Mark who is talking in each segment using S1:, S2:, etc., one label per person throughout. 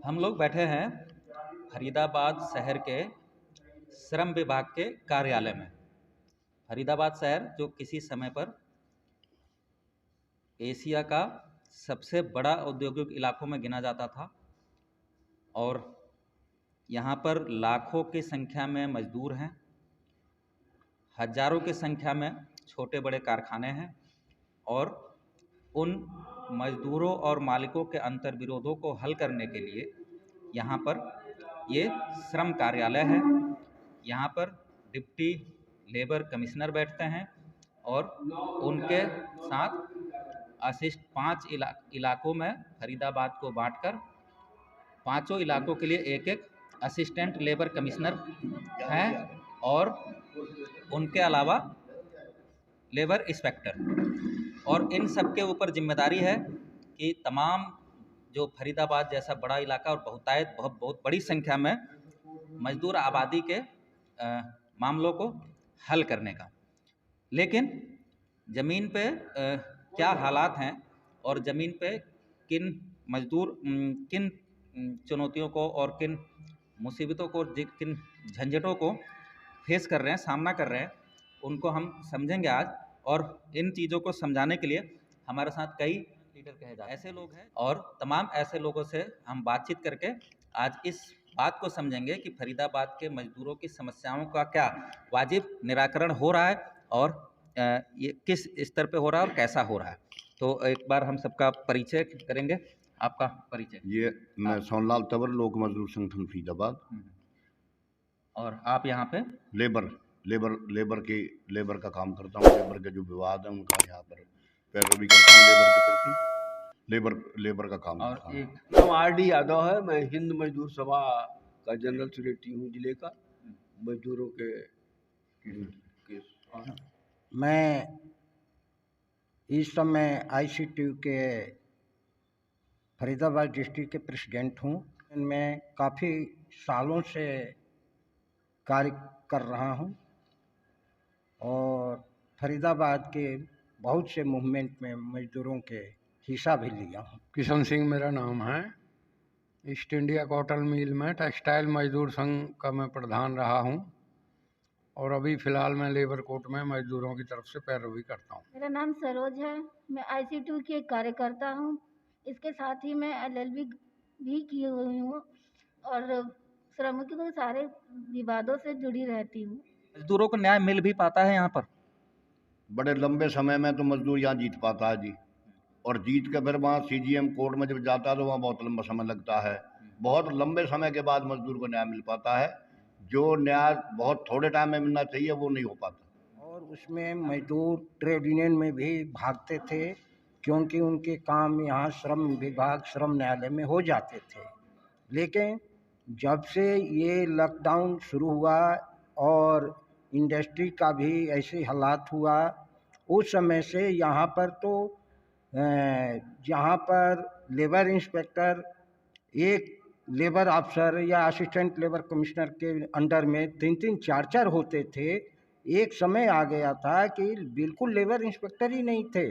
S1: हम लोग बैठे हैं फरीदाबाद शहर के श्रम विभाग के कार्यालय में। फरीदाबाद शहर जो किसी समय पर एशिया का सबसे बड़ा औद्योगिक इलाकों में गिना जाता था और यहाँ पर लाखों की संख्या में मजदूर हैं, हजारों की संख्या में छोटे बड़े कारखाने हैं और उन मजदूरों और मालिकों के अंतर विरोधों को हल करने के लिए यहाँ पर ये श्रम कार्यालय है। यहाँ पर डिप्टी लेबर कमिश्नर बैठते हैं और उनके साथ पाँच इलाकों में फरीदाबाद को बांटकर पांचों इलाकों के लिए एक एक असिस्टेंट लेबर कमिश्नर हैं और उनके अलावा लेबर इंस्पेक्टर। और इन सब के ऊपर जिम्मेदारी है कि तमाम जो फरीदाबाद जैसा बड़ा इलाका और बहुत बड़ी संख्या में मजदूर आबादी के मामलों को हल करने का। लेकिन ज़मीन पे क्या हालात हैं और ज़मीन पे किन चुनौतियों को और किन मुसीबतों को, किन झंझटों को फेस कर रहे हैं, सामना कर रहे हैं, उनको हम समझेंगे आज। और इन चीज़ों को समझाने के लिए हमारे साथ कई लीडर कहे जाते ऐसे लोग हैं और तमाम ऐसे लोगों से हम बातचीत करके आज इस बात को समझेंगे कि फरीदाबाद के मजदूरों की समस्याओं का क्या वाजिब निराकरण हो रहा है और ये किस स्तर पे हो रहा है और कैसा हो रहा है। तो एक बार हम सबका परिचय करेंगे। आपका परिचय?
S2: ये मैं सोनलाल तंवर, लोक मजदूर संगठन फरीदाबाद।
S1: और आप यहाँ पे
S2: लेबर का काम करता हूँ। लेबर के जो विवाद है उनका यहाँ पर पैरवी करता हूँ, लेबर के प्रति लेबर का काम करता हूँ।
S3: नाम आर.डी. यादव है। मैं हिंद मजदूर सभा का जनरल सेक्रेटरी हूँ जिले का, मजदूरों के।
S4: मैं इस समय ICTU के फरीदाबाद डिस्ट्रिक्ट के प्रेसिडेंट हूँ। मैं काफ़ी सालों से कार्य कर रहा हूँ और फरीदाबाद के बहुत से मूवमेंट में मजदूरों के हिस्सा भी लिया हूँ।
S5: किशन सिंह मेरा नाम है। ईस्ट इंडिया कॉटन मिल में टेक्सटाइल मजदूर संघ का मैं प्रधान रहा हूँ और अभी फ़िलहाल मैं लेबर कोर्ट में मजदूरों की तरफ से पैरवी करता हूँ।
S6: मेरा नाम सरोज है। मैं ICTU की एक कार्यकर्ता हूँ। इसके साथ ही मैं LLB भी की हुई हूँ और श्रमिकों के सारे विवादों से जुड़ी रहती हूँ।
S1: मजदूरों को न्याय मिल भी पाता है यहाँ पर?
S2: बड़े लंबे समय में तो मजदूर यहाँ जीत पाता है जी, और जीत के फिर वहाँ CGM कोर्ट में जब जाता है तो वहाँ बहुत लंबा समय लगता है। बहुत लंबे समय के बाद मजदूर को न्याय मिल पाता है। जो न्याय बहुत थोड़े टाइम में मिलना चाहिए वो नहीं हो पाता।
S4: और उसमें मजदूर ट्रेड यूनियन में भी भागते थे क्योंकि उनके काम यहाँ श्रम विभाग, श्रम न्यायालय में हो जाते थे। लेकिन जब से ये लॉकडाउन शुरू हुआ और इंडस्ट्री का भी ऐसे हालात हुआ, उस समय से यहाँ पर तो यहाँ पर लेबर इंस्पेक्टर एक लेबर अफसर या असिस्टेंट लेबर कमिश्नर के अंडर में 3-3, 4-4 होते थे। एक समय आ गया था कि बिल्कुल लेबर इंस्पेक्टर ही नहीं थे।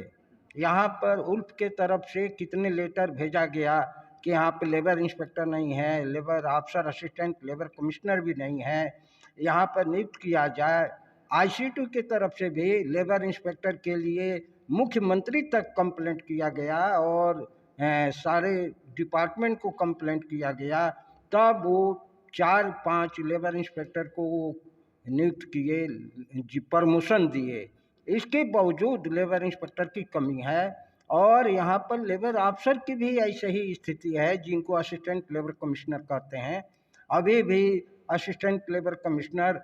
S4: यहाँ पर उल्फ के तरफ से कितने लेटर भेजा गया कि यहाँ पे लेबर इंस्पेक्टर नहीं है, लेबर अफसर, असिस्टेंट लेबर कमिश्नर भी नहीं है, यहाँ पर नियुक्त किया जाए। ICTU की तरफ से भी लेबर इंस्पेक्टर के लिए मुख्यमंत्री तक कंप्लेंट किया गया और सारे डिपार्टमेंट को कंप्लेंट किया गया। तब वो 4-5 लेबर इंस्पेक्टर को नियुक्त किए, प्रमोशन दिए। इसके बावजूद लेबर इंस्पेक्टर की कमी है और यहाँ पर लेबर अफसर की भी ऐसे ही स्थिति है जिनको असिस्टेंट लेबर कमिश्नर कहते हैं। अभी भी असिस्टेंट लेबर कमिश्नर,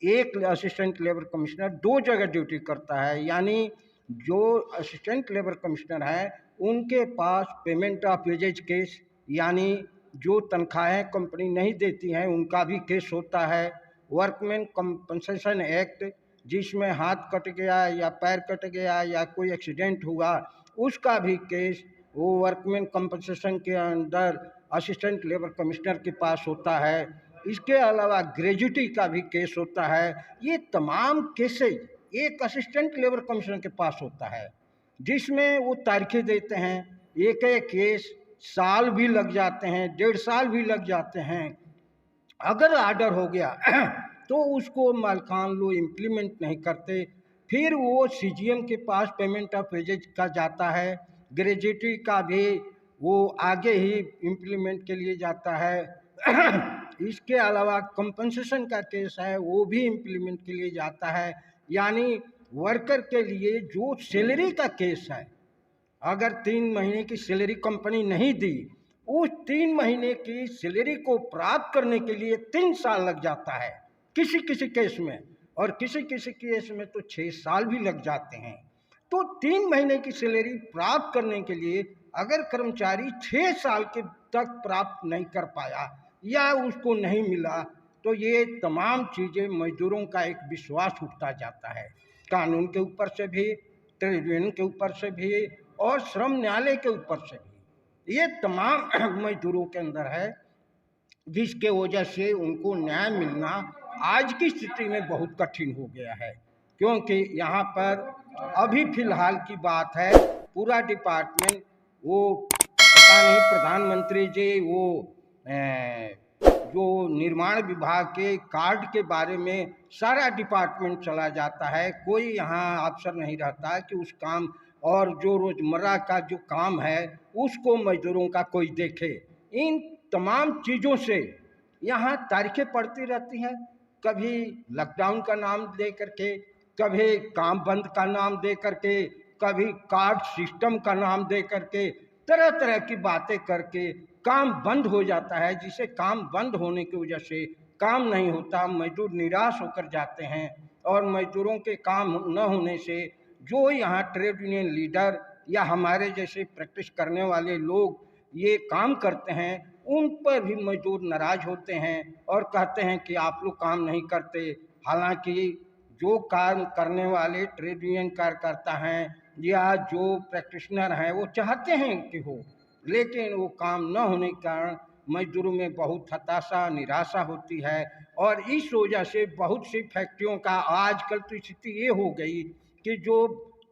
S4: एक असिस्टेंट लेबर कमिश्नर 2 जगह ड्यूटी करता है। यानी जो असिस्टेंट लेबर कमिश्नर हैं उनके पास पेमेंट ऑफ वेजेज केस, यानी जो तनख्वाहें कंपनी नहीं देती हैं उनका भी केस होता है। वर्कमैन कंपनसेशन एक्ट, जिसमें हाथ कट गया या पैर कट गया या कोई एक्सीडेंट हुआ, उसका भी केस वो वर्कमैन कंपनसेशन के अंदर असिस्टेंट लेबर कमिश्नर के पास होता है। इसके अलावा ग्रेजुटी का भी केस होता है। ये तमाम केसेज एक असिस्टेंट लेबर कमिश्नर के पास होता है जिसमें वो तारीखें देते हैं। एक एक केस साल भी लग जाते हैं, 1.5 साल भी लग जाते हैं। अगर ऑर्डर हो गया तो उसको मालकान लोग इम्प्लीमेंट नहीं करते, फिर वो सीजीएम के पास पेमेंट ऑफ वेजेज का जाता है, ग्रेजुएटी का भी वो आगे ही इम्प्लीमेंट के लिए जाता है। इसके अलावा कंपनसेशन का केस है, वो भी इम्प्लीमेंट के लिए जाता है। यानी वर्कर के लिए जो सैलरी का केस है, अगर 3 महीने की सैलरी कंपनी नहीं दी, उस 3 महीने की सैलरी को प्राप्त करने के लिए 3 साल लग जाता है किसी किसी केस में, और किसी किसी केस में तो 6 साल भी लग जाते हैं। तो 3 महीने की सैलरी प्राप्त करने के लिए अगर कर्मचारी 6 साल के तक प्राप्त नहीं कर पाया या उसको नहीं मिला, तो ये तमाम चीज़ें मजदूरों का एक विश्वास उठता जाता है, कानून के ऊपर से भी, ट्रेड यूनियन के ऊपर से भी, और श्रम न्यायालय के ऊपर से भी। ये तमाम मजदूरों के अंदर है, जिसके वजह से उनको न्याय मिलना आज की स्थिति में बहुत कठिन हो गया है। क्योंकि यहाँ पर अभी फिलहाल की बात है, पूरा डिपार्टमेंट, वो पता नहीं प्रधानमंत्री जी वो जो निर्माण विभाग के कार्ड के बारे में सारा डिपार्टमेंट चला जाता है, कोई यहाँ अफसर नहीं रहता कि उस काम और जो रोज़मर्रा का जो काम है उसको मजदूरों का कोई देखे। इन तमाम चीज़ों से यहाँ तारीखें पड़ती रहती हैं, कभी लॉकडाउन का नाम दे करके, कभी काम बंद का नाम दे करके, कभी कार्ड सिस्टम का नाम दे करके, तरह तरह की बातें करके काम बंद हो जाता है, जिसे काम बंद होने की वजह से काम नहीं होता, मजदूर निराश होकर जाते हैं। और मजदूरों के काम न होने से जो यहाँ ट्रेड यूनियन लीडर या हमारे जैसे प्रैक्टिस करने वाले लोग ये काम करते हैं, उन पर भी मजदूर नाराज होते हैं और कहते हैं कि आप लोग काम नहीं करते। हालांकि जो काम करने वाले ट्रेड यूनियन कार्यकर्ता हैं या जो प्रैक्टिशनर हैं वो चाहते हैं कि हो, लेकिन वो काम न होने के कारण मजदूरों में बहुत हताशा निराशा होती है। और इस वजह से बहुत सी फैक्ट्रियों का आजकल तो स्थिति ये हो गई कि जो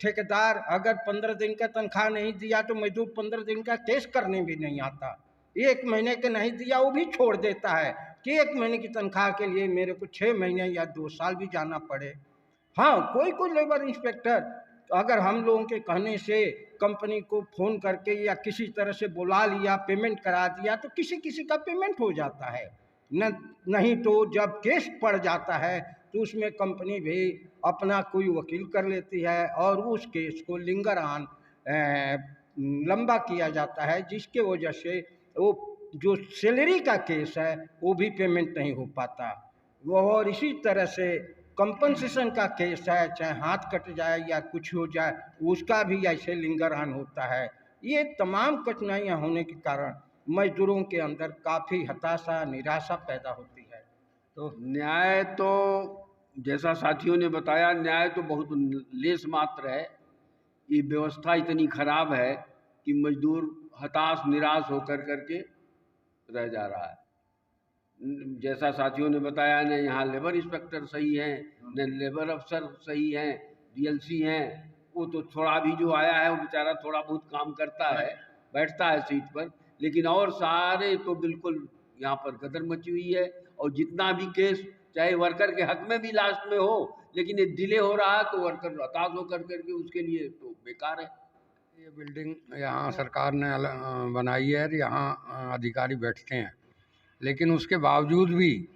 S4: ठेकेदार अगर 15 दिन का तनख्वाह नहीं दिया तो मजदूर 15 दिन का केस करने भी नहीं आता, 1 महीने का नहीं दिया वो भी छोड़ देता है कि 1 महीने की तनख्वाह के लिए मेरे को 6 महीने या 2 साल भी जाना पड़े। हाँ, कोई कोई लेबर इंस्पेक्टर अगर हम लोगों के कहने से कंपनी को फ़ोन करके या किसी तरह से बुला लिया, पेमेंट करा दिया, तो किसी किसी का पेमेंट हो जाता है, नहीं तो जब केस पड़ जाता है तो उसमें कंपनी भी अपना कोई वकील कर लेती है और उस केस को लिंगर ऑन लंबा किया जाता है, जिसके वजह से वो जो सैलरी का केस है वो भी पेमेंट नहीं हो पाता। और इसी तरह से कंपनसेशन का केस है, चाहे हाथ कट जाए या कुछ हो जाए, उसका भी ऐसे लिंगर ऑन होता है। ये तमाम कठिनाइयाँ होने के कारण मजदूरों के अंदर काफ़ी हताशा निराशा पैदा होती है।
S3: तो न्याय तो जैसा साथियों ने बताया, न्याय तो बहुत लेस मात्र है। ये व्यवस्था इतनी खराब है कि मजदूर हताश निराश होकर करके रह जा रहा है। जैसा साथियों ने बताया, न यहाँ लेबर इंस्पेक्टर सही हैं, न लेबर अफसर सही हैं, डीएलसी हैं। वो तो थोड़ा भी जो आया है वो बेचारा थोड़ा बहुत काम करता है, बैठता है सीट पर, लेकिन और सारे तो बिल्कुल यहाँ पर गदर मची हुई है। और जितना भी केस चाहे वर्कर के हक में भी लास्ट में हो, लेकिन ये डिले हो रहा है तो वर्कर हताश होकर करके उसके लिए तो बेकार है।
S5: ये बिल्डिंग यहाँ सरकार ने बनाई है, यहाँ अधिकारी बैठते हैं, लेकिन उसके बावजूद भी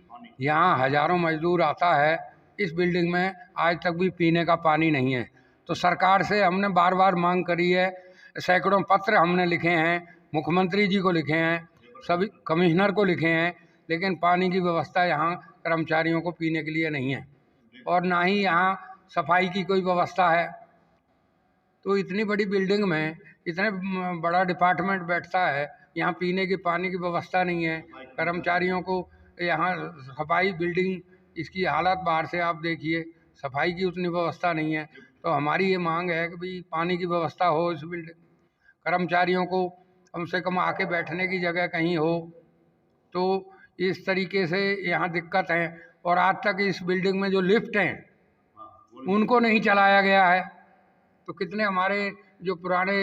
S5: यहाँ हजारों मजदूर आता है। इस बिल्डिंग में आज तक भी पीने का पानी नहीं है। तो सरकार से हमने बार बार मांग करी है, सैकड़ों पत्र हमने लिखे हैं, मुख्यमंत्री जी को लिखे हैं, सभी कमिश्नर को लिखे हैं, लेकिन पानी की व्यवस्था यहाँ कर्मचारियों को पीने के लिए नहीं है और ना ही यहाँ सफाई की कोई व्यवस्था है। तो इतनी बड़ी बिल्डिंग में इतने बड़ा डिपार्टमेंट बैठता है, यहाँ पीने की पानी की व्यवस्था नहीं है, कर्मचारियों को यहाँ सफाई, बिल्डिंग इसकी हालत बाहर से आप देखिए, सफाई की उतनी व्यवस्था नहीं है। तो हमारी ये मांग है कि भाई पानी की व्यवस्था हो इस बिल्डिंग, कर्मचारियों को कम से कम आके बैठने की जगह कहीं हो। तो इस तरीके से यहाँ दिक्कत है। और आज तक इस बिल्डिंग में जो लिफ्ट हैं उनको नहीं चलाया गया है। तो कितने हमारे जो पुराने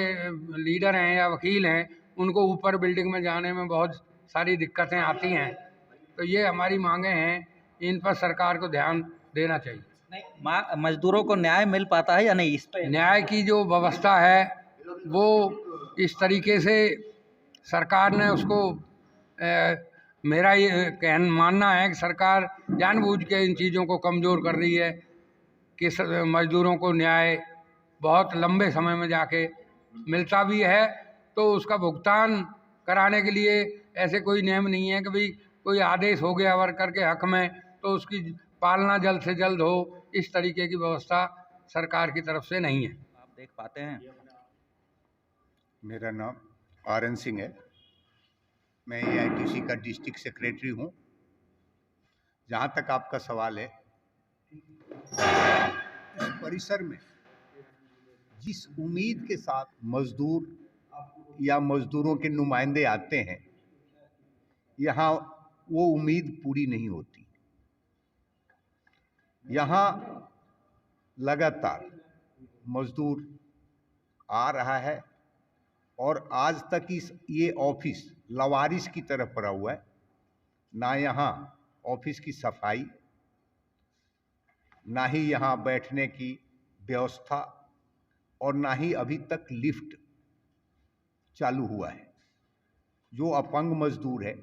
S5: लीडर हैं या वकील हैं उनको ऊपर बिल्डिंग में जाने में बहुत सारी दिक्कतें आती हैं। तो ये हमारी मांगे हैं, इन पर सरकार को ध्यान देना चाहिए।
S1: नहीं, मजदूरों को न्याय मिल पाता है या नहीं, इस पे
S5: न्याय की जो व्यवस्था है वो इस तरीके से सरकार ने उसको मेरा ये मानना है कि सरकार जानबूझ के इन चीज़ों को कमज़ोर कर रही है कि मजदूरों को न्याय बहुत लंबे समय में जाके मिलता भी है, तो उसका भुगतान कराने के लिए ऐसे कोई नियम नहीं है कि भाई कोई आदेश हो गया वर्कर के हक में तो उसकी पालना जल्द से जल्द हो। इस तरीके की व्यवस्था सरकार की तरफ से नहीं है।
S1: आप देख पाते हैं।
S7: मेरा नाम RN सिंह है, मैं AITC का डिस्ट्रिक्ट सेक्रेटरी हूँ। जहाँ तक आपका सवाल है, इस परिसर में जिस उम्मीद के साथ मजदूर या मजदूरों के नुमाइंदे आते हैं, यहाँ वो उम्मीद पूरी नहीं होती। यहाँ लगातार मजदूर आ रहा है और आज तक ये ऑफिस लवारिस की तरह पड़ा हुआ है। ना यहाँ ऑफिस की सफाई, ना ही यहाँ बैठने की व्यवस्था, और ना ही अभी तक लिफ्ट चालू हुआ है। जो अपंग मजदूर है,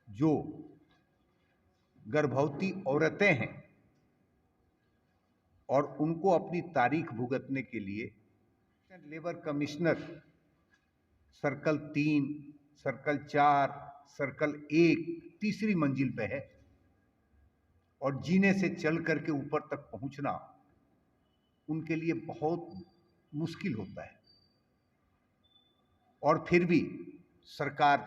S7: जो गर्भवती औरतें हैं और उनको अपनी तारीख भुगतने के लिए labour commissioner circle 3, circle 4, circle 1 तीसरी मंजिल पे है, और जीने से चल करके ऊपर तक पहुंचना उनके लिए बहुत मुश्किल होता है। और फिर भी सरकार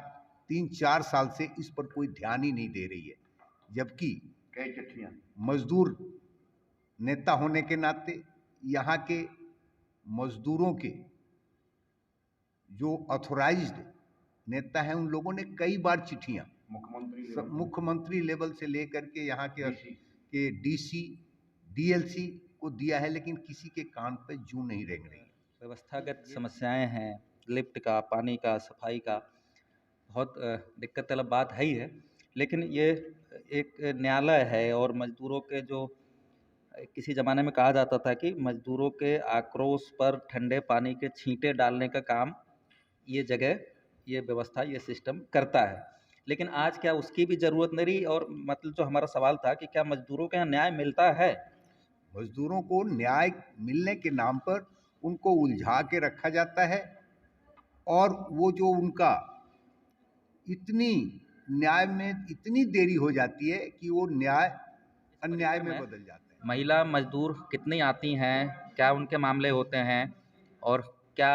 S7: 3-4 साल से इस पर कोई ध्यान ही नहीं दे रही है, जबकि
S2: कई चिट्ठियाँ
S7: मजदूर नेता होने के नाते यहाँ के मजदूरों के जो ऑथोराइज्ड नेता हैं, उन लोगों ने कई बार चिट्ठियाँ मुख्यमंत्री लेवल से लेकर के यहाँ के DC, DLC को दिया है, लेकिन किसी के कान पे जूं नहीं रेंग रही।
S1: व्यवस्थागत समस्याएं हैं, लिफ्ट का, पानी का, सफाई का, बहुत दिक्कत तलब बात है ही है। लेकिन ये एक न्यायालय है, और मजदूरों के जो किसी ज़माने में कहा जाता था कि मजदूरों के आक्रोश पर ठंडे पानी के छींटे डालने का काम ये जगह, ये व्यवस्था, ये सिस्टम करता है। लेकिन आज क्या उसकी भी ज़रूरत नहीं रही? और मतलब जो हमारा सवाल था कि क्या मजदूरों के यहाँ न्याय मिलता है?
S7: मजदूरों को न्याय मिलने के नाम पर उनको उलझा के रखा जाता है, और वो जो उनका इतनी न्याय में इतनी देरी हो जाती है कि वो न्याय अन्याय में बदल जाता है।
S1: महिला मजदूर कितनी आती हैं, क्या उनके मामले होते हैं, और क्या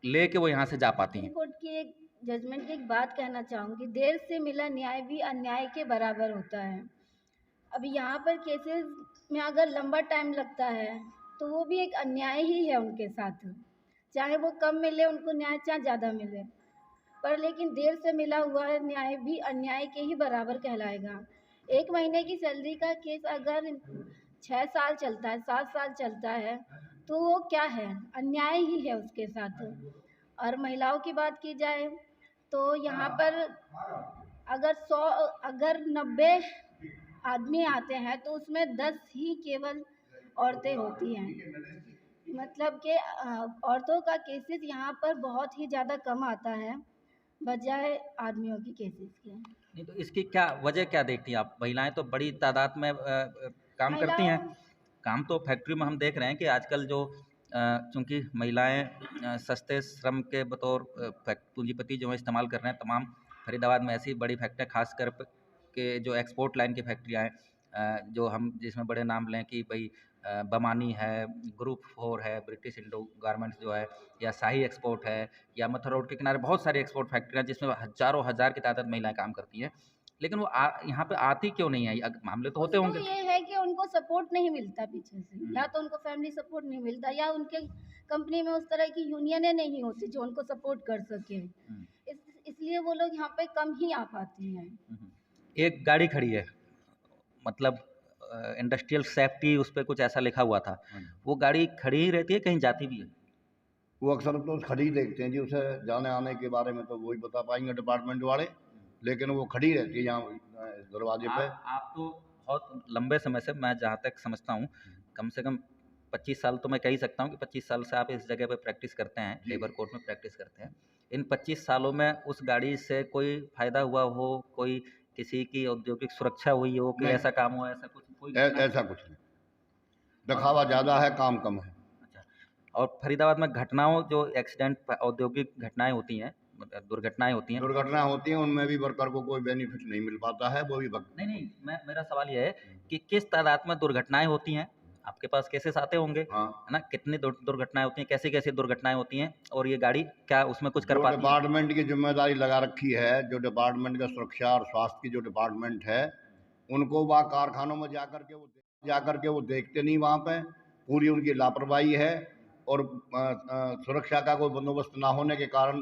S1: लेके वो यहाँ से जा पाती हैं?
S6: कोर्ट की एक जजमेंट की एक बात कहना चाहूँगी, देर से मिला न्याय भी अन्याय के बराबर होता है। अभी यहाँ पर केसेस में अगर लंबा टाइम लगता है तो वो भी एक अन्याय ही है उनके साथ, चाहे वो कम मिले उनको न्याय, चाहे ज़्यादा मिले, पर लेकिन देर से मिला हुआ है न्याय भी अन्याय के ही बराबर कहलाएगा। 1 महीने की सैलरी का केस अगर 6 साल चलता है, 7 साल चलता है, तो वो क्या है, अन्याय ही है उसके साथ। और महिलाओं की बात की जाए तो यहाँ पर अगर 90 आदमी आते हैं तो उसमें 10 ही केवल औरतें होती हैं। मतलब कि औरतों का केसेस यहाँ पर बहुत ही ज़्यादा कम आता है बजाय आदमियों की केसेस के।
S1: नहीं तो इसकी क्या वजह क्या देखती हैं आप? महिलाएं तो बड़ी तादाद में काम करती हैं। काम तो फैक्ट्री में हम देख रहे हैं कि आजकल जो चूँकि महिलाएं सस्ते श्रम के बतौर पूंजीपति जो है इस्तेमाल कर रहे हैं, तमाम फरीदाबाद में ऐसी बड़ी फैक्ट्रियाँ खासकर के जो एक्सपोर्ट लाइन की फैक्ट्रियाँ हैं, जो हम जिसमें बड़े नाम लें कि भाई बमानी है, ग्रुप 4 है, ब्रिटिश इंडो गारमेंट्स जो है, या शाही एक्सपोर्ट है, या मथुरा रोड के किनारे बहुत सारी एक्सपोर्ट फैक्ट्रियाँ जिसमें हज़ारों हज़ार की तादाद महिलाएं काम करती हैं, लेकिन वो यहाँ पे आती क्यों नहीं है? मामले तो होते होंगे।
S6: ये है कि उनको सपोर्ट नहीं मिलता पीछे से, या तो उनको फैमिली सपोर्ट नहीं मिलता, या उनके कंपनी में उस तरह की यूनियनें नहीं होती जो उनको सपोर्ट कर सके, इसलिए वो लोग यहाँ पे कम ही आ पाती हैं।
S1: एक गाड़ी खड़ी है, मतलब इंडस्ट्रियल सेफ्टी उस पर कुछ ऐसा लिखा हुआ था, वो गाड़ी खड़ी ही रहती है, कहीं जाती भी है?
S2: वो अक्सर तो खड़ी देखते हैं जी, उसे जाने आने के बारे में तो वही बता पाएंगे डिपार्टमेंट वाले, लेकिन वो खड़ी रहती है यहाँ दरवाजे पे।
S1: आप तो बहुत लंबे समय से, मैं जहाँ तक समझता हूँ, कम से कम 25 साल तो मैं कह ही सकता हूँ कि 25 साल से आप इस जगह पे प्रैक्टिस करते हैं, लेबर कोर्ट में प्रैक्टिस करते हैं। इन 25 सालों में उस गाड़ी से कोई फायदा हुआ हो, कोई किसी की औद्योगिक सुरक्षा हुई हो, कि
S2: नहीं।
S1: ऐसा काम हुआ, ऐसा कुछ कोई
S2: ऐसा कुछ नहीं, दिखावा ज़्यादा है, काम कम है।
S1: अच्छा। और फरीदाबाद में घटनाओं, जो एक्सीडेंट औद्योगिक घटनाएं होती हैं, मतलब दुर्घटनाएं होती हैं,
S2: दुर्घटना होती है, उनमें भी वर्कर को कोई बेनिफिट नहीं मिल पाता है, वो भी
S1: नहीं, मेरा सवाल यह है कि किस तादाद में दुर्घटनाएं होती हैं, आपके पास केसेस आते होंगे,
S2: हाँ।
S1: है ना, कितनी दुर्घटनाएं होती हैं, कैसी कैसी दुर्घटनाएं होती हैं, और ये गाड़ी क्या उसमें कुछ कर
S2: जो
S1: पाती है?
S2: डिपार्टमेंट की जिम्मेदारी लगा रखी है, जो डिपार्टमेंट का सुरक्षा और स्वास्थ्य की जो डिपार्टमेंट है, उनको वहाँ कारखानों में जाकर के वो देखते नहीं, वहाँ पे पूरी उनकी लापरवाही है। और सुरक्षा का कोई बंदोबस्त ना होने के कारण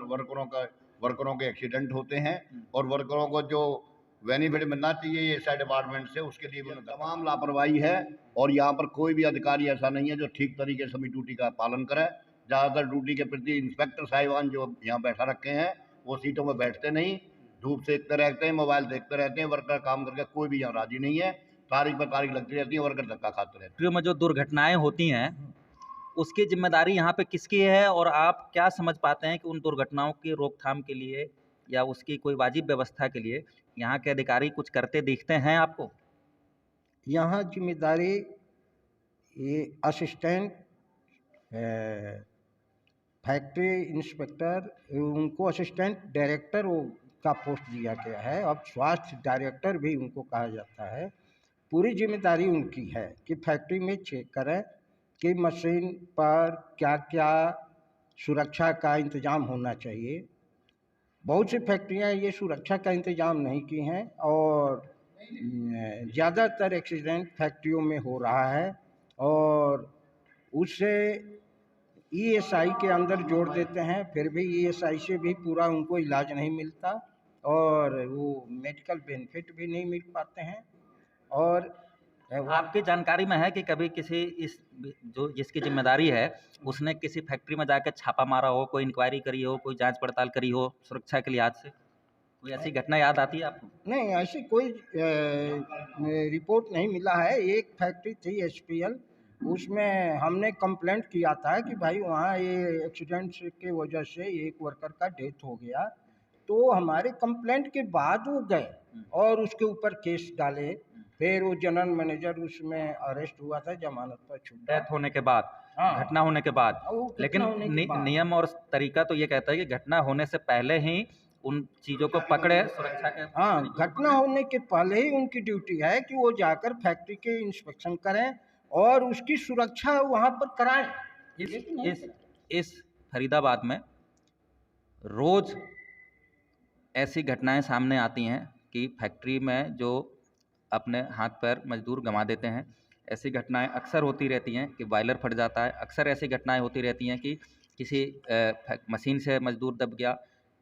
S2: वर्करों के एक्सीडेंट होते हैं, और वर्करों को जो बेनिफिट मिलना चाहिए ये ऐसा डिपार्टमेंट से, उसके लिए भी तमाम लापरवाही है। और यहाँ पर कोई भी अधिकारी ऐसा नहीं है जो ठीक तरीके से अपनी ड्यूटी का पालन करे। ज़्यादातर ड्यूटी के प्रति इंस्पेक्टर साहिबान जो यहाँ बैठा रखे हैं, वो सीटों में बैठते नहीं, धूप सेकते रहते हैं, मोबाइल देखते रहते हैं। वर्कर काम करके कोई भी यहाँ राजी नहीं है, तारीख पर तारीख लगती रहती है, वर्कर धक्का खाते रहते हैं।
S1: में जो दुर्घटनाएं होती हैं उसकी जिम्मेदारी यहाँ पे किसकी है, और आप क्या समझ पाते हैं कि उन दुर्घटनाओं की रोकथाम के लिए या उसकी कोई वाजिब व्यवस्था के लिए यहाँ के अधिकारी कुछ करते दिखते हैं आपको?
S4: यहाँ जिम्मेदारी ये असिस्टेंट फैक्ट्री इंस्पेक्टर, उनको असिस्टेंट डायरेक्टर का पोस्ट दिया गया है। अब स्वास्थ्य डायरेक्टर भी उनको कहा जाता है। पूरी जिम्मेदारी उनकी है कि फैक्ट्री में चेक करें कि मशीन पर क्या क्या सुरक्षा का इंतज़ाम होना चाहिए। बहुत सी फैक्ट्रियां ये सुरक्षा का इंतज़ाम नहीं की हैं, और ज़्यादातर एक्सीडेंट फैक्ट्रियों में हो रहा है, और उससे ईएसआई के अंदर जोड़ देते हैं, फिर भी ईएसआई से भी पूरा उनको इलाज नहीं मिलता, और वो मेडिकल बेनिफिट भी नहीं मिल पाते हैं। और
S1: आपकी जानकारी में है कि कभी किसी जो जिसकी जिम्मेदारी है उसने किसी फैक्ट्री में जाकर छापा मारा हो, कोई इंक्वायरी करी हो, कोई जांच पड़ताल करी हो सुरक्षा के लिहाज से? कोई ऐसी घटना याद आती है आपको?
S4: नहीं, ऐसी कोई रिपोर्ट नहीं मिला है। एक फैक्ट्री थी एसपीएल, उसमें हमने कंप्लेंट किया था कि भाई वहाँ ये एक्सीडेंट के वजह से एक वर्कर का डेथ हो गया, तो हमारे कंप्लेंट के बाद वो गए और उसके ऊपर केस डाले। फिर वो जनरल मैनेजर उसमें अरेस्ट हुआ था, जमानत पर छूटा।
S1: डेथ होने के बाद,
S4: हाँ,
S1: घटना होने के बाद।
S4: वो घटना
S1: लेकिन
S4: होने के बाद।
S1: नियम और तरीका तो ये कहता है कि घटना होने से पहले ही उन चीज़ों को पकड़े, सुरक्षा के।
S4: हाँ, घटना होने के पहले ही उनकी ड्यूटी है कि वो जाकर फैक्ट्री के इंस्पेक्शन करें और उसकी सुरक्षा वहाँ पर कराएं।
S1: इस फरीदाबाद में रोज ऐसी घटनाएं सामने आती हैं कि फैक्ट्री में जो अपने हाथ पैर मजदूर गंवा देते हैं। ऐसी घटनाएं अक्सर होती रहती हैं कि बॉयलर फट जाता है। अक्सर ऐसी घटनाएं होती रहती हैं कि किसी मशीन से मजदूर दब गया,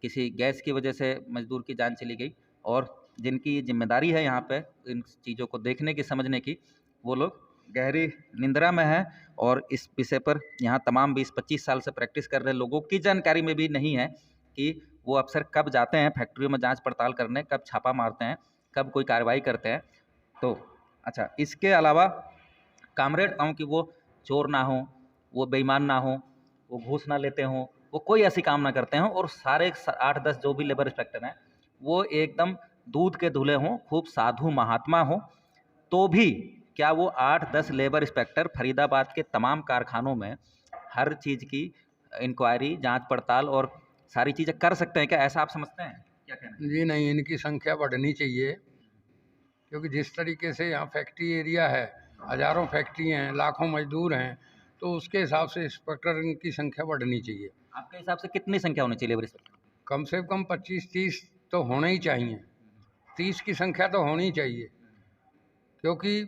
S1: किसी गैस की वजह से मजदूर की जान चली गई। और जिनकी जिम्मेदारी है यहाँ पे इन चीज़ों को देखने की, समझने की, वो लोग गहरी निंद्रा में हैं। और इस विषय पर यहाँ तमाम 20-25 साल से प्रैक्टिस कर रहे लोगों की जानकारी में भी नहीं है कि वो अफसर कब जाते हैं फैक्ट्रियों में जांच पड़ताल करने, कब छापा मारते हैं, कब कोई कार्रवाई करते हैं। तो अच्छा, इसके अलावा कामरेड कहूँ कि वो चोर ना हो, वो बेईमान ना हो, वो घूस ना लेते हों, वो कोई ऐसी काम ना करते हों, और सारे 8-10 जो भी लेबर इंस्पेक्टर हैं वो एकदम दूध के धुले हों, खूब साधु महात्मा हों, तो भी क्या वो 8-10 लेबर इंस्पेक्टर फरीदाबाद के तमाम कारखानों में हर चीज़ की इंक्वायरी, जांच पड़ताल और सारी चीज़ें कर सकते हैं क्या? ऐसा आप समझते हैं? क्या कहना है?
S5: जी नहीं, इनकी संख्या बढ़नी चाहिए, क्योंकि जिस तरीके से यहाँ फैक्ट्री एरिया है, हज़ारों फैक्ट्री हैं, लाखों मजदूर हैं, तो उसके हिसाब से इंस्पेक्टर की संख्या बढ़नी चाहिए।
S1: आपके हिसाब से कितनी संख्या होनी चाहिए लेबर इंस्पेक्टर?
S5: कम से कम 25-30 तो होने ही चाहिए। 30 की संख्या तो होनी चाहिए, क्योंकि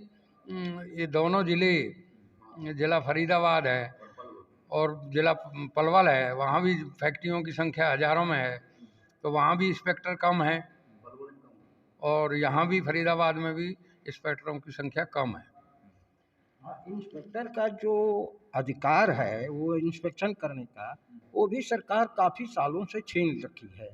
S5: ये दोनों ज़िला फरीदाबाद है और ज़िला पलवल है, वहाँ भी फैक्ट्रियों की संख्या हज़ारों में है, तो वहाँ भी इंस्पेक्टर कम है, और यहाँ भी फरीदाबाद में भी इंस्पेक्टरों की संख्या कम है।
S4: इंस्पेक्टर का जो अधिकार है वो इंस्पेक्शन करने का, वो भी सरकार काफ़ी सालों से छीन रखी है।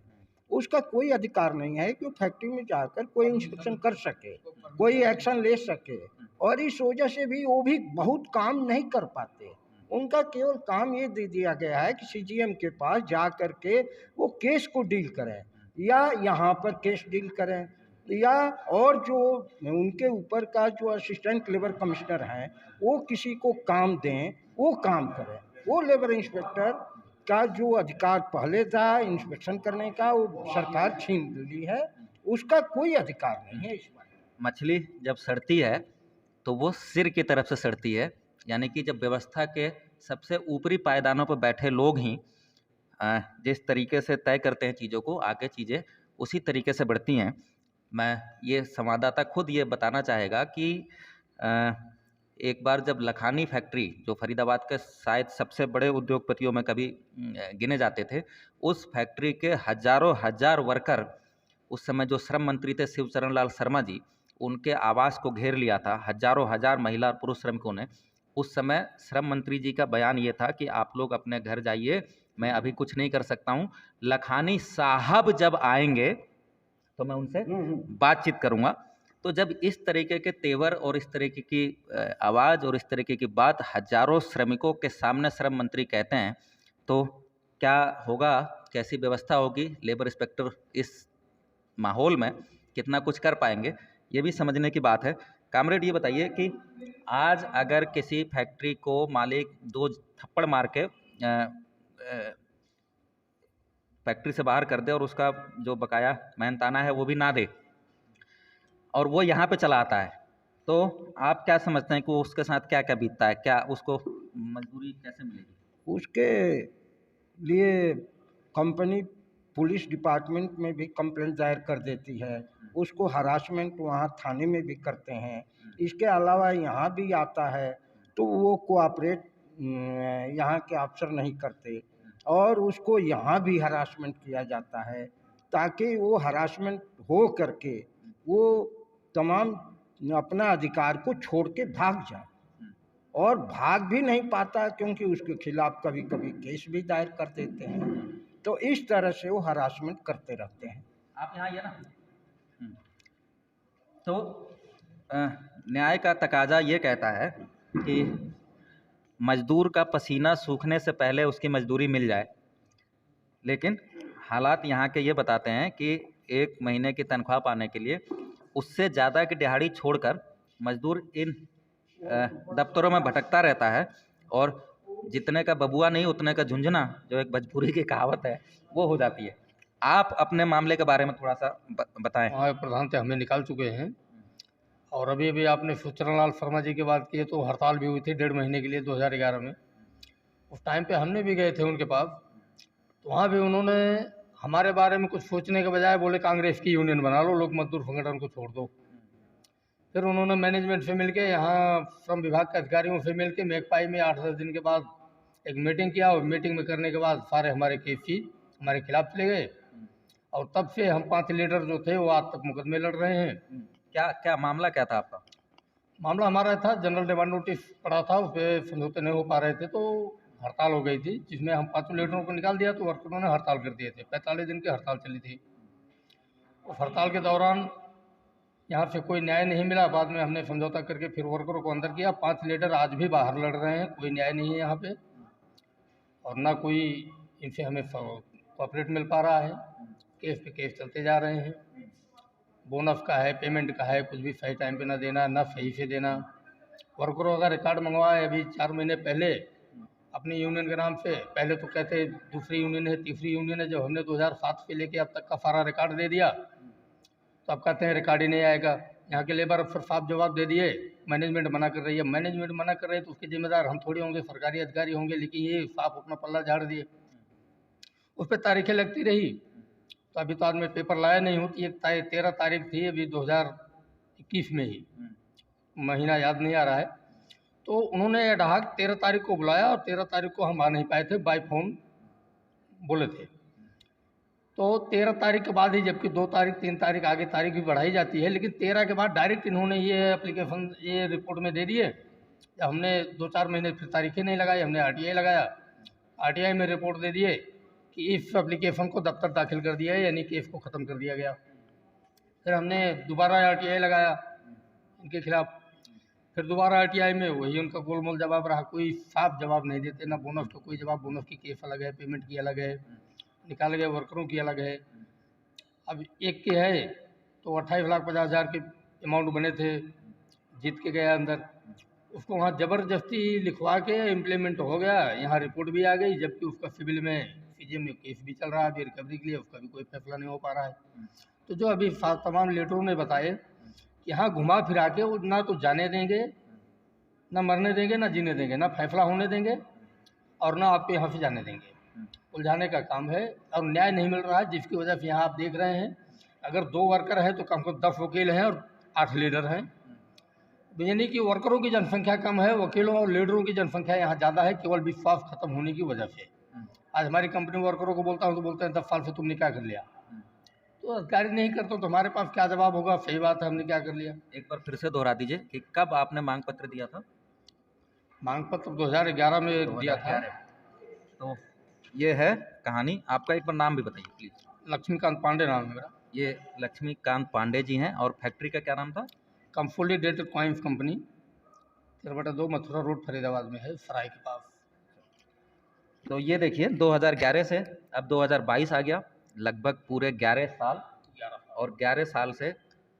S4: उसका कोई अधिकार नहीं है कि वो फैक्ट्री में जाकर कोई इंस्पेक्शन कर सके, कोई एक्शन ले सके, और इस वजह से भी वो भी बहुत काम नहीं कर पाते। उनका केवल काम ये दे दिया गया है कि सीजीएम के पास जा कर के वो केस को डील करें, या यहाँ पर केस डील करें, या और जो उनके ऊपर का जो असिस्टेंट लेबर कमिश्नर हैं वो किसी को काम दें, वो काम करें। वो लेबर इंस्पेक्टर का जो अधिकार पहले था इंस्पेक्शन करने का, वो सरकार छीन ली है, उसका कोई अधिकार नहीं है इस पर।
S1: मछली जब सड़ती है तो वो सिर की तरफ से सड़ती है, यानी कि जब व्यवस्था के सबसे ऊपरी पायदानों पर बैठे लोग ही जिस तरीके से तय करते हैं चीज़ों को, आगे चीज़ें उसी तरीके से बढ़ती हैं। मैं ये संवाददाता खुद ये बताना चाहेगा कि एक बार जब लखानी फैक्ट्री, जो फरीदाबाद के शायद सबसे बड़े उद्योगपतियों में कभी गिने जाते थे, उस फैक्ट्री के हजारों हजार वर्कर, उस समय जो श्रम मंत्री थे शिवचरण लाल शर्मा जी, उनके आवास को घेर लिया था हजारों हजार महिला और पुरुष श्रमिकों ने। उस समय श्रम मंत्री जी का बयान ये था कि आप लोग अपने घर जाइए, मैं अभी कुछ नहीं कर सकता हूँ, लखानी साहब जब आएंगे तो मैं उनसे बातचीत करूँगा। तो जब इस तरीके के तेवर और इस तरीके की आवाज़ और इस तरीके की बात हजारों श्रमिकों के सामने श्रम मंत्री कहते हैं, तो क्या होगा, कैसी व्यवस्था होगी, लेबर इंस्पेक्टर इस माहौल में कितना कुछ कर पाएंगे, ये भी समझने की बात है। कामरेड, ये बताइए कि आज अगर किसी फैक्ट्री को मालिक 2 थप्पड़ मार के फैक्ट्री से बाहर कर दे और उसका जो बकाया मेहनताना है वो भी ना दे, और वो यहाँ पे चला आता है, तो आप क्या समझते हैं कि उसके साथ क्या क्या बीतता है? क्या उसको मजदूरी कैसे मिलेगी?
S4: उसके लिए कंपनी पुलिस डिपार्टमेंट में भी कंप्लेंट दायर कर देती है, उसको हरासमेंट वहाँ थाने में भी करते हैं। इसके अलावा यहाँ भी आता है तो वो कोऑपरेट यहाँ के अफसर नहीं करते, और उसको यहाँ भी हरासमेंट किया जाता है, ताकि वो हरासमेंट हो करके वो तमाम अपना अधिकार को छोड़ के भाग जाए, और भाग भी नहीं पाता क्योंकि उसके खिलाफ कभी कभी केस भी दायर कर देते हैं। तो इस तरह से वो हरासमेंट करते रहते हैं।
S1: आप यहाँ आइए ना। तो न्याय का तकाजा ये कहता है कि मजदूर का पसीना सूखने से पहले उसकी मजदूरी मिल जाए, लेकिन हालात यहाँ के ये बताते हैं कि 1 महीने की तनख्वाह पाने के लिए उससे ज़्यादा की दिहाड़ी छोड़कर मजदूर इन दफ्तरों में भटकता रहता है, और जितने का बबुआ नहीं उतने का झुंझुना, जो एक भोजपुरी की कहावत है, वो हो जाती है। आप अपने मामले के बारे में थोड़ा सा बताएं।
S5: प्रधानतः हमें निकाल चुके हैं, और अभी अभी आपने शिवचरण लाल शर्मा जी की बात की है, तो हड़ताल भी हुई थी 1.5 महीने के लिए 2011 में। उस टाइम पे हमने भी गए थे उनके पास, तो वहाँ भी उन्होंने हमारे बारे में कुछ सोचने के बजाय बोले कांग्रेस की यूनियन बना लो, लोक मजदूर संगठन को छोड़ दो। फिर उन्होंने मैनेजमेंट से मिलके, यहाँ श्रम विभाग के अधिकारियों से मिलके मेघपाई में 8-10 दिन के बाद एक मीटिंग किया, और मीटिंग में करने के बाद सारे हमारे केसी हमारे खिलाफ चले गए, और तब से हम 5 लीडर जो थे वो आज तक मुकदमे लड़ रहे हैं।
S1: क्या क्या मामला क्या था आपका?
S5: मामला हमारा था, जनरल डिमांड नोटिस पड़ा था, उस पर समझौते नहीं हो पा रहे थे, तो हड़ताल हो गई थी, जिसमें हम 5 लीडरों को निकाल दिया, तो वर्करों ने हड़ताल कर दिए थे। 45 दिन की हड़ताल चली थी। उस हड़ताल के दौरान यहाँ से कोई न्याय नहीं मिला। बाद में हमने समझौता करके फिर वर्करों को अंदर किया। 5 लीडर आज भी बाहर लड़ रहे हैं, कोई न्याय नहीं है यहाँ पे, और ना कोई इनसे हमें कोऑपरेट मिल पा रहा है। केस पे केस चलते जा रहे हैं। बोनस का है, पेमेंट का है, कुछ भी सही टाइम पे ना देना, ना सही से देना। वर्करों का रिकॉर्ड मंगवाया अभी 4 महीने पहले अपनी यूनियन के नाम से। पहले तो कहते दूसरी यूनियन है, तीसरी यूनियन है। जब हमने 2007 से लेके अब तक का सारा रिकॉर्ड दे दिया, तो अब कहते हैं रिकॉर्ड ही नहीं आएगा। यहाँ के लेबर अफसर साफ जवाब दे दिए, मैनेजमेंट मना कर रही है। मैनेजमेंट मना कर रही है तो उसके जिम्मेदार हम थोड़ी होंगे, सरकारी अधिकारी होंगे, लेकिन ये साफ अपना पल्ला झाड़ दिए। उस पर तारीखें लगती रही, तो अभी तो आदमी पेपर लाया नहीं होती। एक 13 तारीख थी अभी 2021 में ही, महीना याद नहीं आ रहा है। तो उन्होंने एडहॉक 13 तारीख को बुलाया, और 13 तारीख को हम आ नहीं पाए थे, बाय फोन बोले थे। तो 13 तारीख के बाद ही, जबकि 2 तारीख 3 तारीख आगे तारीख भी बढ़ाई जाती है, लेकिन 13 के बाद डायरेक्ट इन्होंने ये एप्लीकेशन ये रिपोर्ट में दे दिए हमने 2-4 महीने फिर तारीखें नहीं लगाई, हमने आरटीआई लगाया। आरटीआई में रिपोर्ट दे दिए कि इस एप्लीकेशन को दफ्तर दाखिल कर दिया है, यानी केस को ख़त्म कर दिया गया। फिर हमने दोबारा आरटीआई लगाया इनके खिलाफ। फिर दोबारा आरटीआई में वही उनका गोलमोल जवाब रहा, कोई साफ जवाब नहीं देते, ना बोनस का कोई जवाब, बोनस की केस अलग है, पेमेंट की अलग है, निकाले गए वर्करों की अलग है। अब एक के है तो 28,50,000 के अमाउंट बने थे, जीत के गया अंदर, उसको वहाँ ज़बरदस्ती लिखवा के इम्प्लीमेंट हो गया, यहाँ रिपोर्ट भी आ गई, जबकि उसका सिविल में सीजीएम में केस भी चल रहा है अभी रिकवरी के लिए, उसका भी कोई फैसला नहीं हो पा रहा है। तो जो अभी तमाम लीडरों ने बताए कि यहाँ घुमा फिरा के वो ना तो जाने देंगे, ना मरने देंगे, ना जीने देंगे, ना फैसला होने देंगे और ना आपको यहाँ से जाने देंगे। उलझाने का काम है और न्याय नहीं मिल रहा है, जिसकी वजह से यहाँ आप देख रहे हैं अगर 2 वर्कर हैं तो कम से कम 10 वकील हैं और 8 लीडर हैं। यानी कि वर्करों की जनसंख्या कम है, वकीलों और लीडरों की जनसंख्या यहाँ ज़्यादा है, केवल विश्वास खत्म होने की वजह से। आज हमारी कंपनी वर्करों को बोलता हूँ तो बोलते हैं 10 साल से तुमने क्या कर लिया। तो अधिकारी नहीं करता तो हमारे पास क्या जवाब होगा, सही बात है, हमने क्या कर लिया।
S1: एक बार फिर से दोहरा दीजिए कि कब आपने मांग पत्र दिया था?
S5: मांग पत्र 2011 में दिया था।
S1: 2011। तो ये है कहानी। आपका एक बार नाम भी बताइए प्लीज़।
S5: लक्ष्मीकांत पांडे नाम है मेरा।
S1: ये लक्ष्मीकांत पांडे जी हैं और फैक्ट्री का क्या नाम था?
S5: Consolidated coins company, 13/2 Mathura road Faridabad में है, सराय के पास।
S1: तो ये देखिए 2011 से अब 2022 आ गया, लगभग पूरे 11 साल, और 11 साल से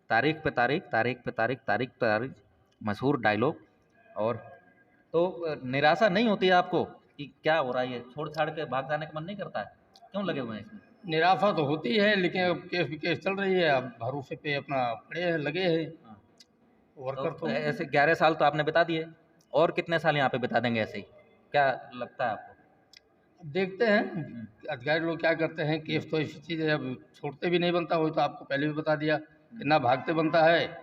S1: तारीख पे तारीख, तारीख पे तारीख, तारीख पे तारीख, मशहूर डायलॉग। और तो निराशा नहीं होती है आपको कि क्या हो रहा है, ये छोड़ छाड़ के भाग जाने का मन नहीं करता है? क्यों लगे हुए हैं इसमें?
S5: निराशा तो होती है, लेकिन अब केस भी केस चल रही है, अब भरोसे पे अपना खड़े हैं, लगे हैं।
S1: हाँ।
S5: वर्कर
S1: तो
S5: तो
S1: ऐसे 11 साल तो आपने बिता दिए, और कितने साल यहाँ पे बिता देंगे ऐसे ही, क्या लगता है आपको?
S5: देखते हैं अधिकारी लोग क्या करते हैं। केस तो ऐसी चीज़ है, अब छोड़ते भी नहीं बनता, हो तो आपको पहले भी बता दिया कि ना भागते बनता है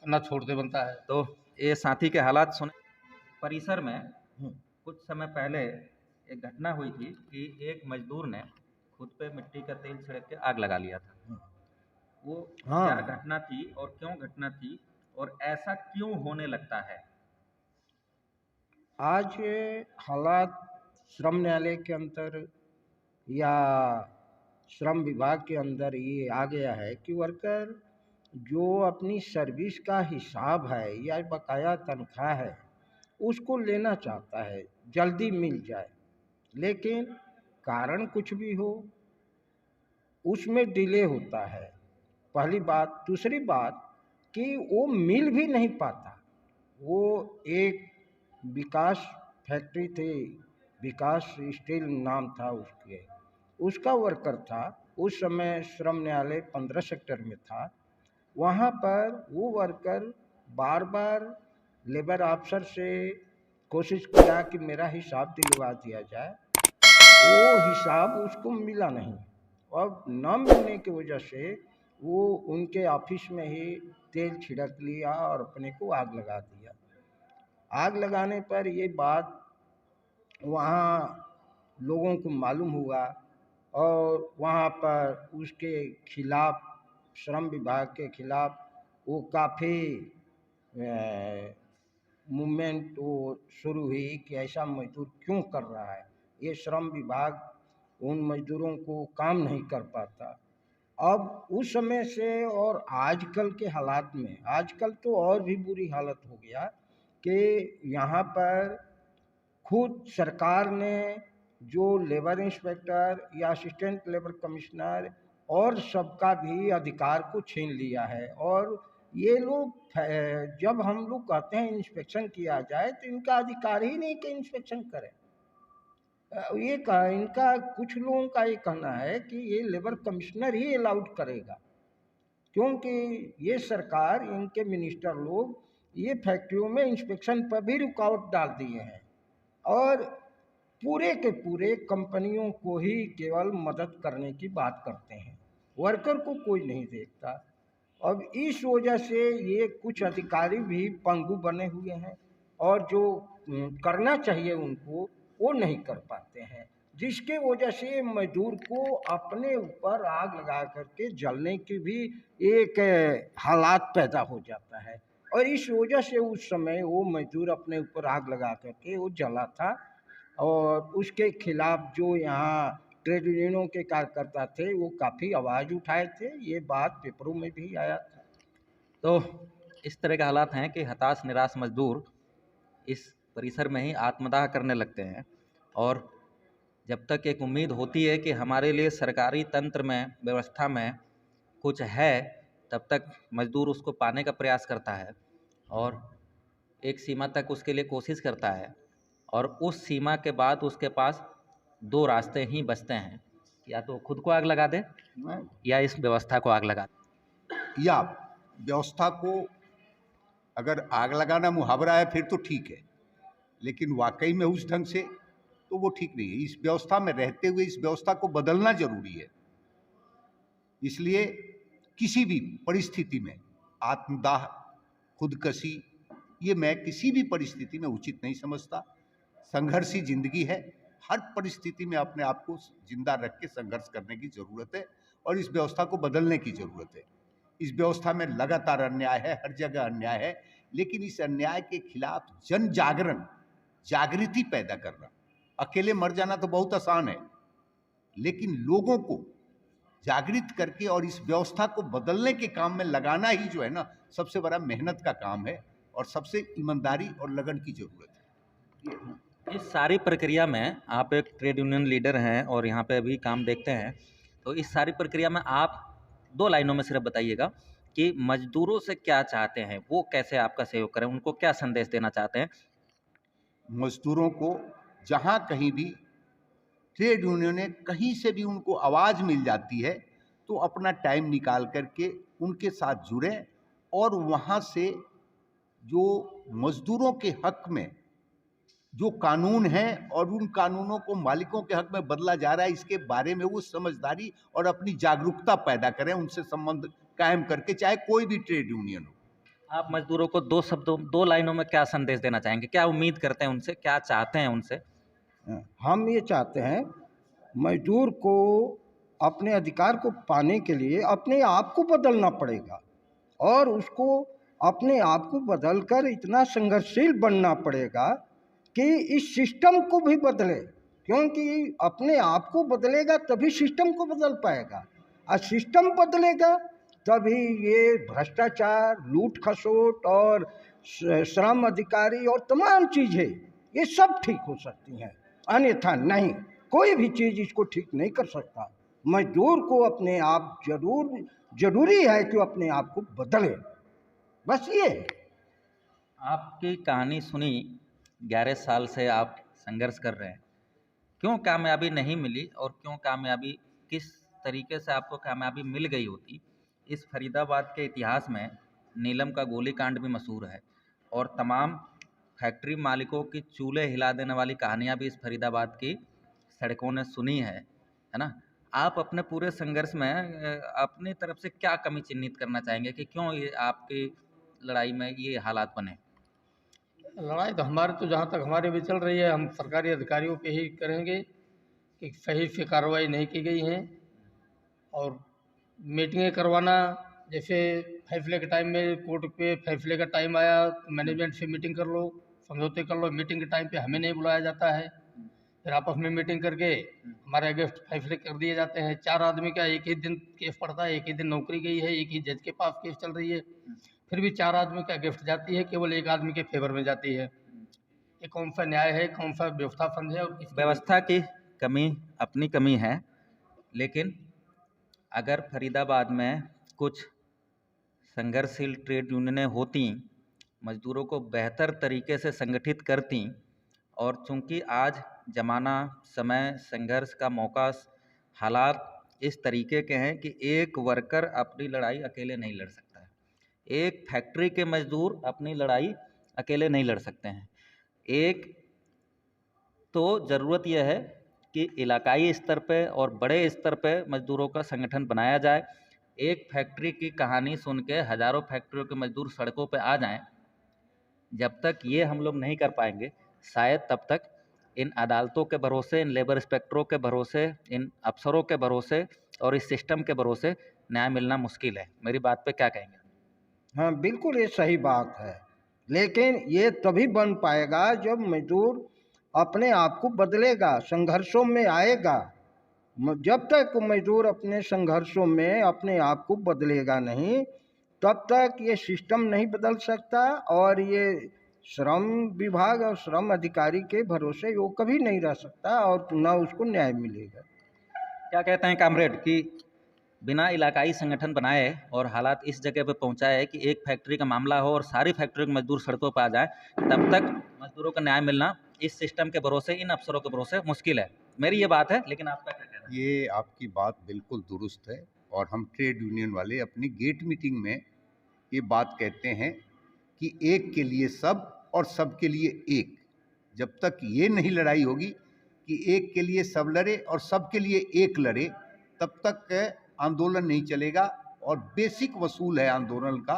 S5: ना छोड़ते बनता है।
S1: तो ये साथी के हालात सुने। परिसर में कुछ समय पहले एक घटना हुई थी कि एक मजदूर ने खुद पे मिट्टी का तेल छिड़क के आग लगा लिया था। वो क्या घटना थी और क्यों घटना थी और ऐसा क्यों होने लगता है?
S4: आज हालात श्रम न्यायालय के अंदर या श्रम विभाग के अंदर ये आ गया है कि वर्कर जो अपनी सर्विस का हिसाब है या बकाया तनख्वाह है उसको लेना चाहता है, जल्दी मिल जाए, लेकिन कारण कुछ भी हो उसमें डिले होता है, पहली बात। दूसरी बात कि वो मिल भी नहीं पाता। वो एक विकास फैक्ट्री थी, विकास स्टील नाम था उसके, उसका वर्कर था। उस समय श्रम न्यायालय 15 सेक्टर में था। वहाँ पर वो वर्कर बार बार लेबर अफसर से कोशिश किया कि मेरा हिसाब दिलवा दिया जाए, वो हिसाब उसको मिला नहीं। और न मिलने की वजह से वो उनके ऑफिस में ही तेल छिड़क लिया और अपने को आग लगा दिया। आग लगाने पर ये बात वहाँ लोगों को मालूम हुआ और वहाँ पर उसके खिलाफ, श्रम विभाग के खिलाफ वो काफ़ी मूवमेंट वो शुरू हुई कि ऐसा मजदूर क्यों कर रहा है, ये श्रम विभाग उन मजदूरों को काम नहीं कर पाता। अब उस समय से और आजकल के हालात में, आजकल तो और भी बुरी हालत हो गया कि यहाँ पर खुद सरकार ने जो लेबर इंस्पेक्टर या असिस्टेंट लेबर कमिश्नर और सबका भी अधिकार को छीन लिया है। और ये लोग जब हम लोग कहते हैं इंस्पेक्शन किया जाए तो इनका अधिकार ही नहीं कि इंस्पेक्शन करें। ये इनका कुछ लोगों का ये कहना है कि ये लेबर कमिश्नर ही अलाउड करेगा, क्योंकि ये सरकार, इनके मिनिस्टर लोग ये फैक्ट्रियों में इंस्पेक्शन पर भी रुकावट डाल दिए हैं और पूरे के पूरे कंपनियों को ही केवल मदद करने की बात करते हैं, वर्कर को कोई नहीं देखता। अब इस वजह से ये कुछ अधिकारी भी पंगु बने हुए हैं और जो करना चाहिए उनको वो नहीं कर पाते हैं, जिसके वजह से मजदूर को अपने ऊपर आग लगा करके जलने की भी एक हालात पैदा हो जाता है। और इस वजह से उस समय वो मजदूर अपने ऊपर आग लगा करके वो जला था। और उसके खिलाफ जो यहाँ ट्रेड यूनियनों के कार्यकर्ता थे वो काफ़ी आवाज़ उठाए थे, ये बात पेपरों में भी आया था।
S1: तो इस तरह के हालात हैं कि हताश निराश मजदूर इस परिसर में ही आत्मदाह करने लगते हैं। और जब तक एक उम्मीद होती है कि हमारे लिए सरकारी तंत्र में, व्यवस्था में कुछ है, तब तक मजदूर उसको पाने का प्रयास करता है और एक सीमा तक उसके लिए कोशिश करता है। और उस सीमा के बाद उसके पास दो रास्ते ही बचते हैं, या तो खुद को आग लगा दे या इस व्यवस्था को आग लगा दे।
S7: या व्यवस्था को अगर आग लगाना मुहावरा है फिर तो ठीक है, लेकिन वाकई में उस ढंग से तो वो ठीक नहीं है। इस व्यवस्था में रहते हुए इस व्यवस्था को बदलना जरूरी है। इसलिए किसी भी परिस्थिति में आत्मदाह, खुदकशी, ये मैं किसी भी परिस्थिति में उचित नहीं समझता। संघर्षी जिंदगी है, हर परिस्थिति में अपने आप को जिंदा रख के संघर्ष करने की जरूरत है और इस व्यवस्था को बदलने की जरूरत है। इस व्यवस्था में लगातार अन्याय है, हर जगह अन्याय है, लेकिन इस अन्याय के खिलाफ जन जागरण, जागृति पैदा करना, अकेले मर जाना तो बहुत आसान है, लेकिन लोगों को जागृत करके और इस व्यवस्था को बदलने के काम में लगाना ही जो है ना, सबसे बड़ा मेहनत का काम है और सबसे ईमानदारी और लगन की जरूरत है।
S1: इस सारी प्रक्रिया में आप एक ट्रेड यूनियन लीडर हैं और यहाँ पे अभी काम देखते हैं, तो इस सारी प्रक्रिया में आप 2 लाइनों में सिर्फ बताइएगा कि मजदूरों से क्या चाहते हैं, वो कैसे आपका सहयोग करें, उनको क्या संदेश देना चाहते हैं?
S7: मजदूरों को जहां कहीं भी ट्रेड यूनियनें कहीं से भी उनको आवाज़ मिल जाती है तो अपना टाइम निकाल करके उनके साथ जुड़ें और वहां से जो मजदूरों के हक में जो कानून है और उन कानूनों को मालिकों के हक में बदला जा रहा है, इसके बारे में वो समझदारी और अपनी जागरूकता पैदा करें, उनसे संबंध कायम करके, चाहे कोई भी ट्रेड यूनियन हो।
S1: आप मजदूरों को 2 लाइनों में क्या संदेश देना चाहेंगे? क्या उम्मीद करते हैं उनसे, क्या चाहते हैं उनसे?
S4: हम ये चाहते हैं मजदूर को अपने अधिकार को पाने के लिए अपने आप को बदलना पड़ेगा और उसको अपने आप को बदलकर इतना संघर्षशील बनना पड़ेगा कि इस सिस्टम को भी बदले, क्योंकि अपने आप को बदलेगा तभी सिस्टम को बदल पाएगा और सिस्टम बदलेगा तभी ये भ्रष्टाचार, लूट खसोट और श्रम अधिकारी और तमाम चीज़ें ये सब ठीक हो सकती हैं, अन्यथा नहीं। कोई भी चीज़ इसको ठीक नहीं कर सकता। मजदूर को अपने आप जरूरी है कि अपने आप को बदले, बस ये।
S1: आपकी कहानी सुनी, 11 साल से आप संघर्ष कर रहे हैं, क्यों कामयाबी नहीं मिली और क्यों कामयाबी, किस तरीके से आपको कामयाबी मिल गई होती? इस फरीदाबाद के इतिहास में नीलम का गोलीकांड भी मशहूर है और तमाम फैक्ट्री मालिकों की चूल्हे हिला देने वाली कहानियाँ भी इस फरीदाबाद की सड़कों ने सुनी है ना? आप अपने पूरे संघर्ष में अपनी तरफ से क्या कमी चिन्हित करना चाहेंगे कि क्यों ये आपकी लड़ाई में ये हालात बने?
S8: लड़ाई तो हमारे, तो जहाँ तक हमारे भी चल रही है, हम सरकारी अधिकारियों पे ही करेंगे कि सही से कार्रवाई नहीं की गई है। और मीटिंगें करवाना, जैसे फैसले के टाइम में कोर्ट पे फैसले का टाइम आया तो मैनेजमेंट से मीटिंग कर लो, समझौते कर लो, मीटिंग के टाइम पे हमें नहीं बुलाया जाता है, फिर आपस में मीटिंग करके हमारे अगेंस्ट फैसले कर दिए जाते हैं। 4 आदमी का एक ही दिन केस पड़ता है, एक ही दिन नौकरी गई है, एक ही जज के पास केस चल रही है, फिर भी 4 आदमी का गिफ्ट जाती है, केवल एक आदमी के फेवर में जाती है। ये कौन सा न्याय है, कौन सा व्यवस्था फंड है? और
S1: व्यवस्था की कमी अपनी कमी है, लेकिन अगर फरीदाबाद में कुछ संघर्षशील ट्रेड यूनियनें होती, मजदूरों को बेहतर तरीके से संगठित करती, और चूंकि आज ज़माना, समय, संघर्ष का मौका, हालात इस तरीके के हैं कि एक वर्कर अपनी लड़ाई अकेले नहीं लड़ सकता है, एक फैक्ट्री के मजदूर अपनी लड़ाई अकेले नहीं लड़ सकते हैं। एक तो ज़रूरत यह है कि इलाकाई स्तर पे और बड़े स्तर पे मजदूरों का संगठन बनाया जाए। एक फैक्ट्री की कहानी सुन के हज़ारों फैक्ट्रियों के मजदूर सड़कों पे आ जाएं। जब तक ये हम लोग नहीं कर पाएंगे, शायद तब तक इन अदालतों के भरोसे, इन लेबर इंस्पेक्टरों के भरोसे, इन अफसरों के भरोसे और इस सिस्टम के भरोसे न्याय मिलना मुश्किल है। मेरी बात पे क्या कहेंगे?
S4: हाँ बिल्कुल, ये सही बात है, लेकिन ये तभी बन पाएगा जब मजदूर अपने आप को बदलेगा, संघर्षों में आएगा। जब तक मजदूर अपने संघर्षों में अपने आप को बदलेगा नहीं, तब तक ये सिस्टम नहीं बदल सकता, और ये श्रम विभाग और श्रम अधिकारी के भरोसे वो कभी नहीं रह सकता और न उसको न्याय मिलेगा।
S1: क्या कहते हैं कामरेड कि बिना इलाकाई संगठन बनाए और हालात इस जगह पे पहुंचाए कि एक फैक्ट्री का मामला हो और सारी फैक्ट्री के मजदूर सड़कों पर आ जाए, तब तक मजदूरों का न्याय मिलना इस सिस्टम के भरोसे, इन अफसरों के भरोसे मुश्किल है। मेरी ये बात है, लेकिन आपका क्या कहना है?
S7: ये आपकी बात बिल्कुल दुरुस्त है, और हम ट्रेड यूनियन वाले अपनी गेट मीटिंग में ये बात कहते हैं कि एक के लिए सब और सब के लिए एक। जब तक ये नहीं लड़ाई होगी कि एक के लिए सब लड़े और सब के लिए एक लड़े, तब तक आंदोलन नहीं चलेगा। और बेसिक वसूल है आंदोलन का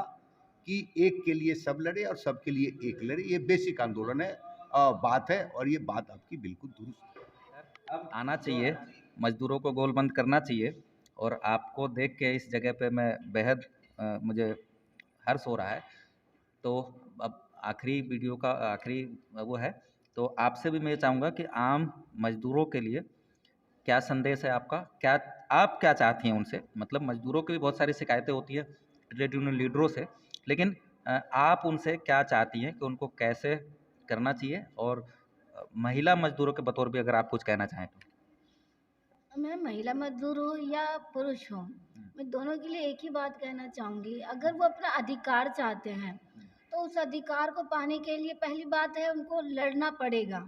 S7: कि एक के लिए सब लड़े और सब के लिए एक लड़े, ये बेसिक आंदोलन है, बात है, और ये बात आपकी बिल्कुल दुरुस्त है।
S1: अब आना चाहिए, मजदूरों को गोलबंद करना चाहिए, और आपको देख के इस जगह पे मैं बेहद मुझे हर्ष हो रहा है। तो अब आखिरी वीडियो का आखिरी वो है, तो आपसे भी मैं चाहूँगा कि आम मजदूरों के लिए क्या संदेश है आपका, क्या आप क्या चाहती हैं उनसे? मतलब मजदूरों की भी बहुत सारी शिकायतें होती है ट्रेड यूनियन लीडरों से, लेकिन आप उनसे क्या चाहती हैं कि उनको कैसे करना चाहिए? और महिला मजदूरों के बतौर भी अगर आप कुछ कहना चाहें तो।
S6: मैं महिला मजदूर हूँ या पुरुष हूँ, मैं दोनों के लिए एक ही बात कहना चाहूँगी। अगर वो अपना अधिकार चाहते हैं तो उस अधिकार को पाने के लिए पहली बात है उनको लड़ना पड़ेगा,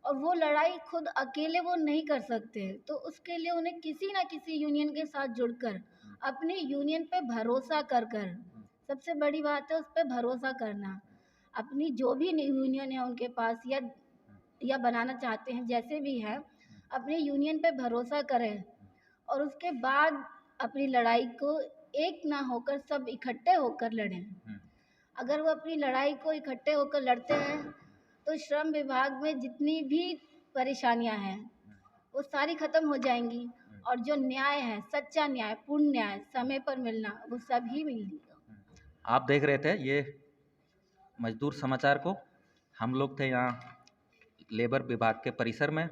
S6: और वो लड़ाई खुद अकेले वो नहीं कर सकते, तो उसके लिए उन्हें किसी ना किसी यूनियन के साथ जुड़कर अपनी यूनियन पे भरोसा कर कर, सबसे बड़ी बात है उस पर भरोसा करना। अपनी जो भी यूनियन है उनके पास या बनाना चाहते हैं, जैसे भी है, अपने यूनियन पे भरोसा करें, और उसके बाद अपनी लड़ाई को एक ना होकर सब इकट्ठे होकर लड़ें। अगर वो अपनी लड़ाई को इकट्ठे होकर लड़ते हैं तो श्रम विभाग में जितनी भी परेशानियां हैं वो सारी खत्म हो जाएंगी, और जो न्याय है, सच्चा न्याय, पूर्ण न्याय, समय पर मिलना, वो सब ही मिलेगा।
S1: आप देख रहे थे ये मजदूर समाचार को, हम लोग थे यहाँ लेबर विभाग के परिसर में,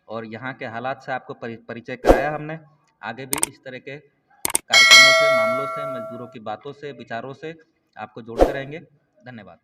S1: और यहाँ के हालात से आपको परिचय कराया हमने। आगे भी इस तरह के कार्यक्रमों से, मामलों से, मजदूरों की बातों से, विचारों से आपको जोड़ते रहेंगे। धन्यवाद।